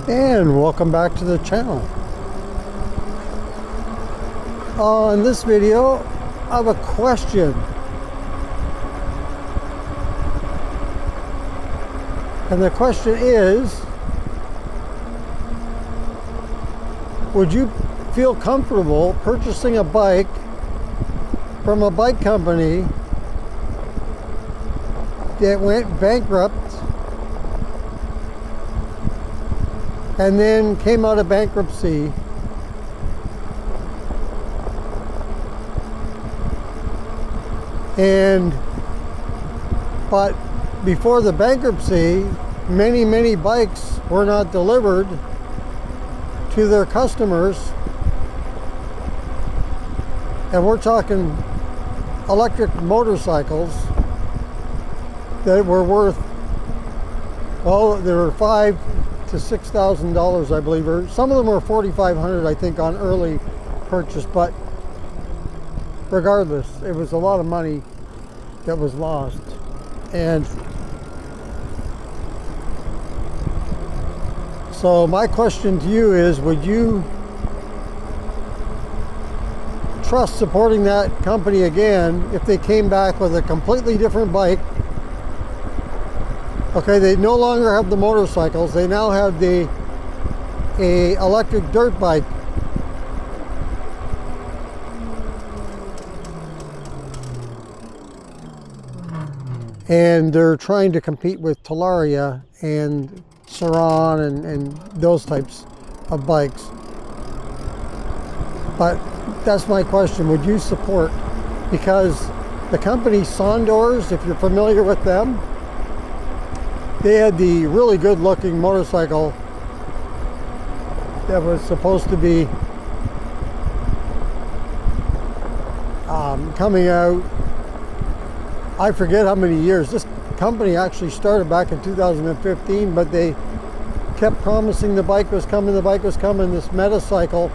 And welcome back to the channel. In this video, I have a question. And the question is, would you feel comfortable purchasing a bike from a bike company that went bankrupt and then came out of bankruptcy but before the bankruptcy, many bikes were not delivered to their customers, and we're talking electric motorcycles that were worth, well, they were $5,000 to $6,000, I believe, or some of them were $4,500, I think, on early purchase. But regardless, it was a lot of money that was lost. And so my question to you is, would you trust supporting that company again if they came back with a completely different bike? Okay, they no longer have the motorcycles, they now have a electric dirt bike. And they're trying to compete with Talaria and Saran and those types of bikes. But that's my question, would you support? Because the company Sondors, if you're familiar with them, they had the really good looking motorcycle that was supposed to be coming out, I forget how many years. This company actually started back in 2015, but they kept promising the bike was coming, this Meta-cycle.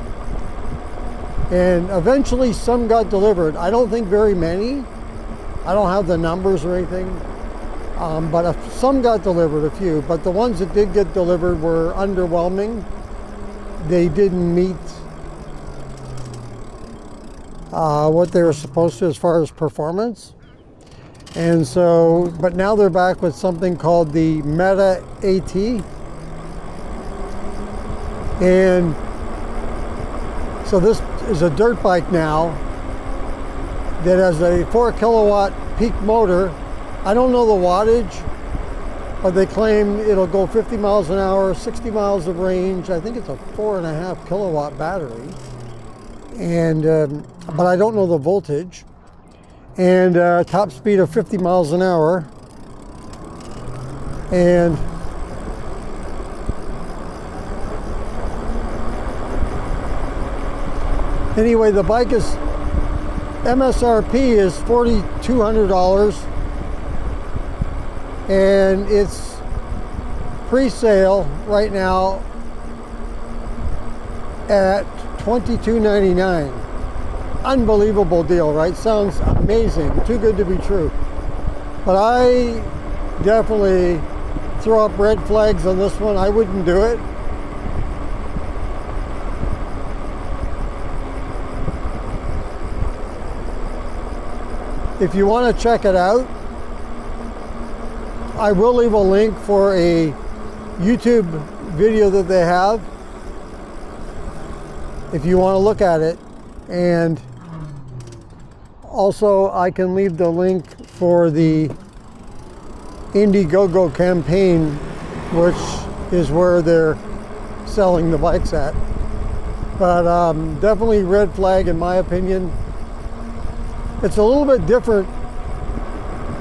And eventually some got delivered. I don't think very many. I don't have the numbers or anything. But some got delivered, a few. But the ones that did get delivered were underwhelming. They didn't meet what they were supposed to as far as performance. And so, but now they're back with something called the Meta AT. And so this is a dirt bike now that has a 4 kilowatt peak motor. I don't know the wattage, but they claim it'll go 50 miles an hour, 60 miles of range. I think it's a 4.5 kilowatt battery. And, but I don't know the voltage. And top speed of 50 miles an hour. And anyway, the bike is, MSRP is $4,200. And it's pre-sale right now at $22.99. Unbelievable deal, right? Sounds amazing, too good to be true. But I definitely throw up red flags on this one. I wouldn't do it. If you want to check it out, I will leave a link for a YouTube video that they have if you want to look at it. And also I can leave the link for the Indiegogo campaign, which is where they're selling the bikes at. But definitely red flag in my opinion. It's a little bit different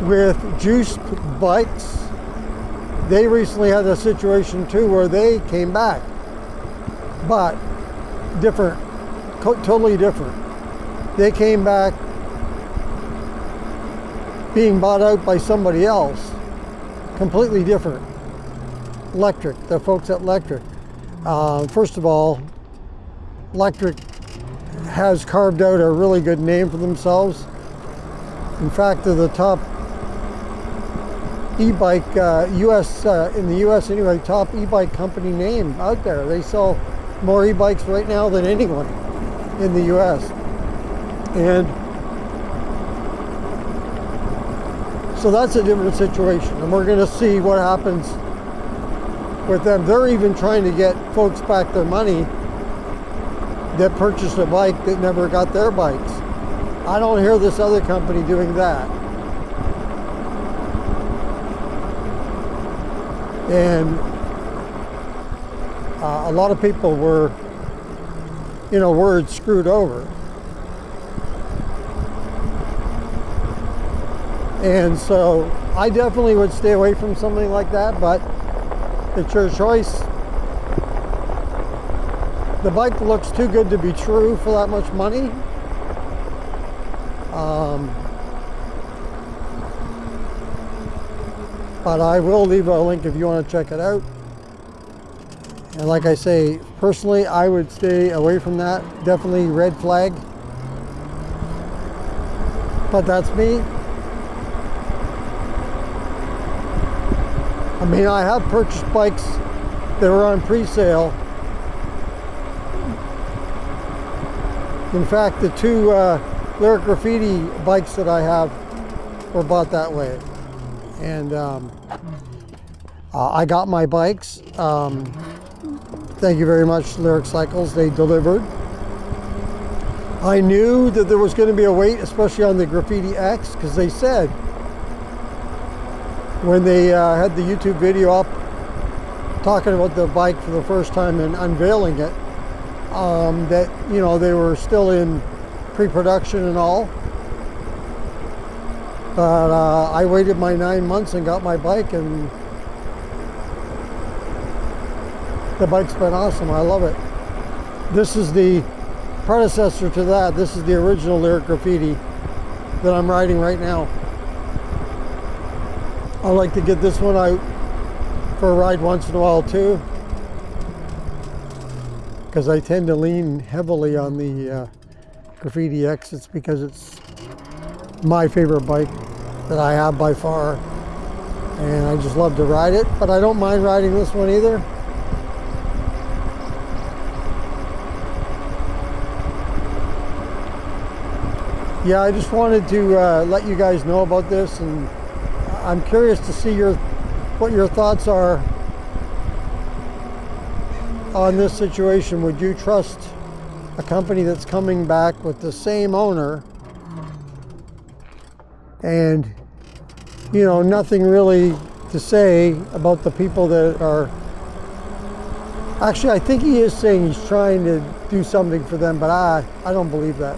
with juiced bikes. They recently had a situation too where they came back, but different, totally different. They came back being bought out by somebody else, completely different. Electric, the folks at Electric. First of all, Electric has carved out a really good name for themselves. In fact, they're the top e-bike, in the US anyway, top e-bike company name out there. They sell more e-bikes right now than anyone in the US. And so that's a different situation, and we're going to see what happens with them. They're even trying to get folks back their money that purchased a bike that never got their bikes. I don't hear this other company doing that. And a lot of people were, you know, word screwed over. And so I definitely would stay away from something like that, but it's your choice. The bike looks too good to be true for that much money. But I will leave a link if you want to check it out. And like I say, personally, I would stay away from that. Definitely red flag. But that's me. I mean, I have purchased bikes that were on pre-sale. In fact, the two Lyric Graffiti bikes that I have were bought that way. And I got my bikes. Thank you very much, Lyric Cycles. They delivered. I knew that there was going to be a wait, especially on the Graffiti X, because they said when they had the YouTube video up talking about the bike for the first time and unveiling it, that, you know, they were still in pre-production and all. But I waited my 9 months and got my bike, and the bike's been awesome. I love it. This is the predecessor to that. This is the original Lyric Graffiti that I'm riding right now. I like to get this one out for a ride once in a while too, because I tend to lean heavily on the Graffiti X. It's because it's my favorite bike that I have by far, and I just love to ride it. But I don't mind riding this one either. Yeah, I just wanted to let you guys know about this, and I'm curious to see what your thoughts are on this situation. Would you trust a company that's coming back with the same owner and, you know, nothing really to say about the people that are... Actually, I think he is saying he's trying to do something for them, but I don't believe that.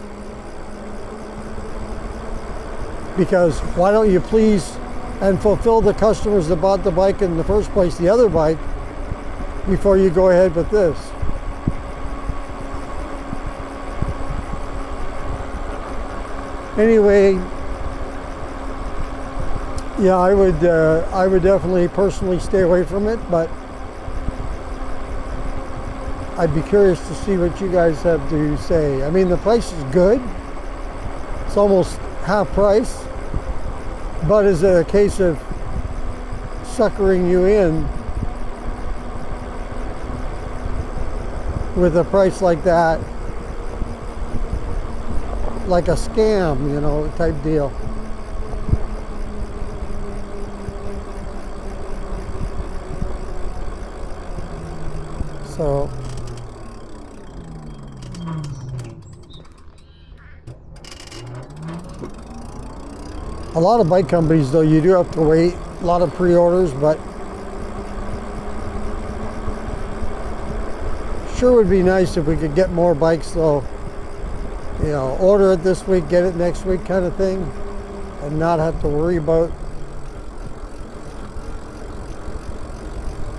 Because why don't you please and fulfill the customers that bought the bike in the first place, the other bike, before you go ahead with this? Anyway, yeah, I would definitely personally stay away from it, but I'd be curious to see what you guys have to say. I mean, the price is good. It's almost half price. But is it a case of suckering you in with a price like that, like a scam, you know, type deal? So a lot of bike companies, though, you do have to wait. A lot of pre-orders, but sure would be nice if we could get more bikes, though. You know, order it this week, get it next week kind of thing, and not have to worry about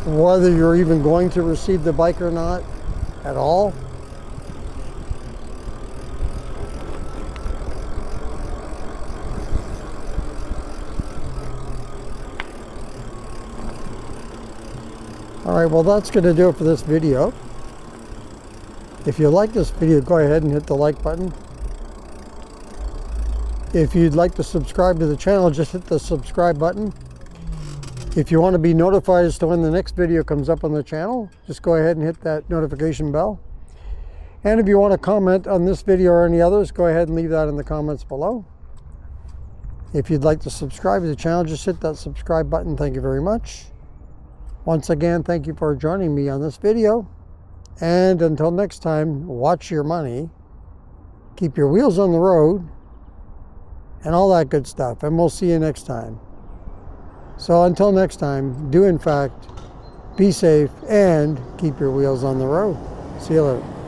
whether you're even going to receive the bike or not at all. Alright, well, that's going to do it for this video. If you like this video, go ahead and hit the like button. If you'd like to subscribe to the channel, just hit the subscribe button. If you want to be notified as to when the next video comes up on the channel, just go ahead and hit that notification bell. And if you want to comment on this video or any others, go ahead and leave that in the comments below. If you'd like to subscribe to the channel, just hit that subscribe button. Thank you very much. Once again, thank you for joining me on this video. And until next time, watch your money, keep your wheels on the road, and all that good stuff. And we'll see you next time. So until next time, do in fact be safe and keep your wheels on the road. See you later.